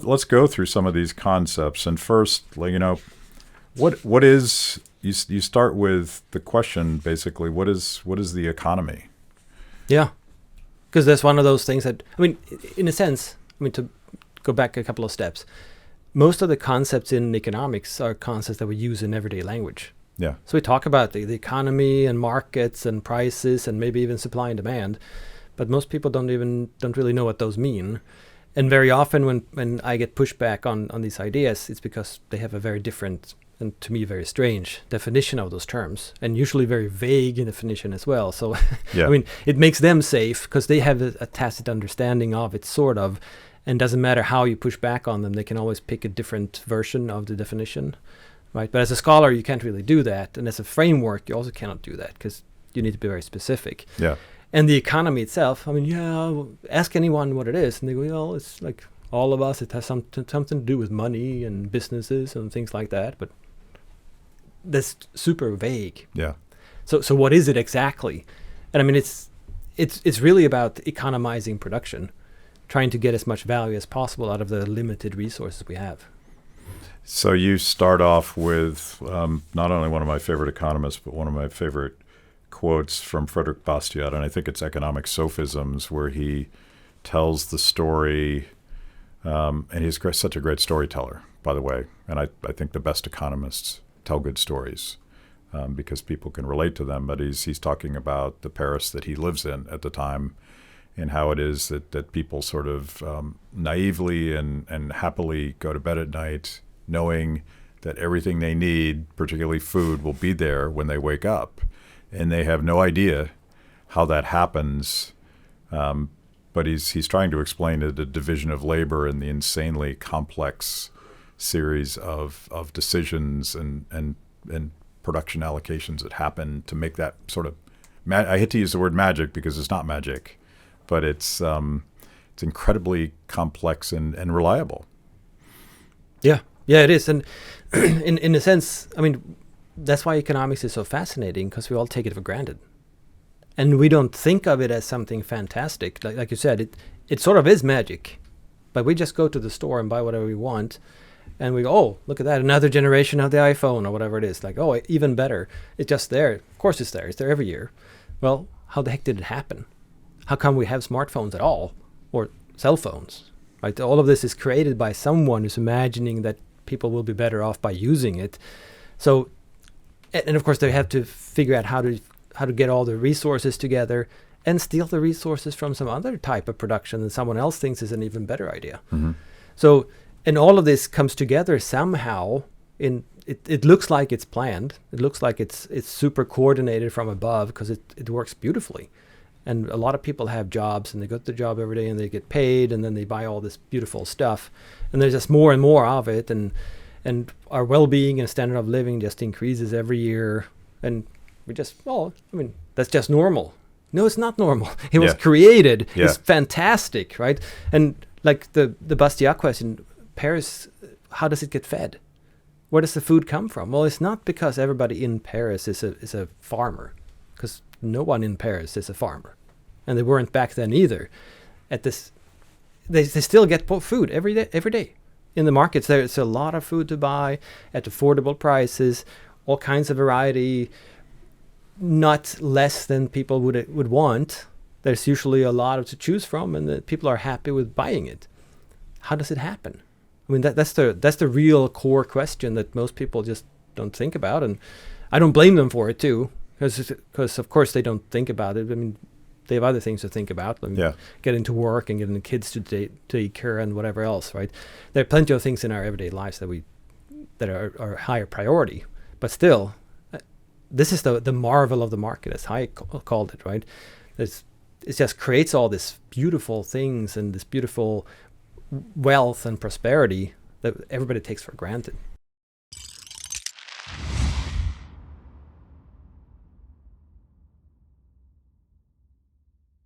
let's go through some of these concepts. And first, what is you start with the question basically, what is the economy? Yeah, because that's one of those things that, in a sense, to go back a couple of steps, most of the concepts in economics are concepts that we use in everyday language. Yeah. So we talk about the economy and markets and prices and maybe even supply and demand, but most people don't really know what those mean. And very often when I get pushback on these ideas, it's because they have a very different and to me very strange definition of those terms, and usually very vague definition as well. So yeah. It makes them safe because they have a tacit understanding of it, sort of, and doesn't matter how you push back on them, they can always pick a different version of the definition. Right, but as a scholar, you can't really do that, and as a framework, you also cannot do that because you need to be very specific. Yeah. And the economy itself, ask anyone what it is, and they go, well, it's like all of us. It has something to do with money and businesses and things like that. But that's super vague. Yeah. So what is it exactly? And it's really about economizing production, trying to get as much value as possible out of the limited resources we have. So you start off with not only one of my favorite economists, but one of my favorite quotes from Frederick Bastiat, and I think it's Economic Sophisms, where he tells the story, and he's such a great storyteller, by the way, and I think the best economists tell good stories because people can relate to them, but he's talking about the Paris that he lives in at the time and how it is that people sort of naively and happily go to bed at night knowing that everything they need, particularly food, will be there when they wake up. And they have no idea how that happens. But he's trying to explain the division of labor and the insanely complex series of decisions and production allocations that happen to make that sort of, I hate to use the word magic because it's not magic, but it's incredibly complex and reliable. Yeah, it is. And in a sense, that's why economics is so fascinating, because we all take it for granted. And we don't think of it as something fantastic. Like you said, it sort of is magic. But we just go to the store and buy whatever we want. And we go, oh, look at that, another generation of the iPhone or whatever it is. Like, oh, even better. It's just there. Of course it's there. It's there every year. Well, how the heck did it happen? How come we have smartphones at all? Or cell phones? Right? All of this is created by someone who's imagining that people will be better off by using it. So, and of course they have to figure out how to get all the resources together and steal the resources from some other type of production that someone else thinks is an even better idea. Mm-hmm. So, and all of this comes together somehow. It looks like it's planned. It looks like it's super coordinated from above because it works beautifully. And a lot of people have jobs and they go to the job every day and they get paid and then they buy all this beautiful stuff. And there's just more and more of it. And our well-being and standard of living just increases every year. And we just, that's just normal. No, it's not normal. It was created. Yeah. It's fantastic, right? And like the Bastiat question, Paris, how does it get fed? Where does the food come from? Well, it's not because everybody in Paris is a farmer, because no one in Paris is a farmer. And they weren't back then either. They still get food every day. In the markets, there's a lot of food to buy at affordable prices, all kinds of variety, not less than people would want. There's usually a lot to choose from, and the people are happy with buying it. How does it happen? That's the real core question that most people just don't think about, and I don't blame them for it too, because of course they don't think about it. They have other things to think about. Getting to work and getting the kids to take care and whatever else, right? There are plenty of things in our everyday lives that are higher priority. But still, this is the marvel of the market, as Hayek called it, right? It just creates all these beautiful things and this beautiful wealth and prosperity that everybody takes for granted.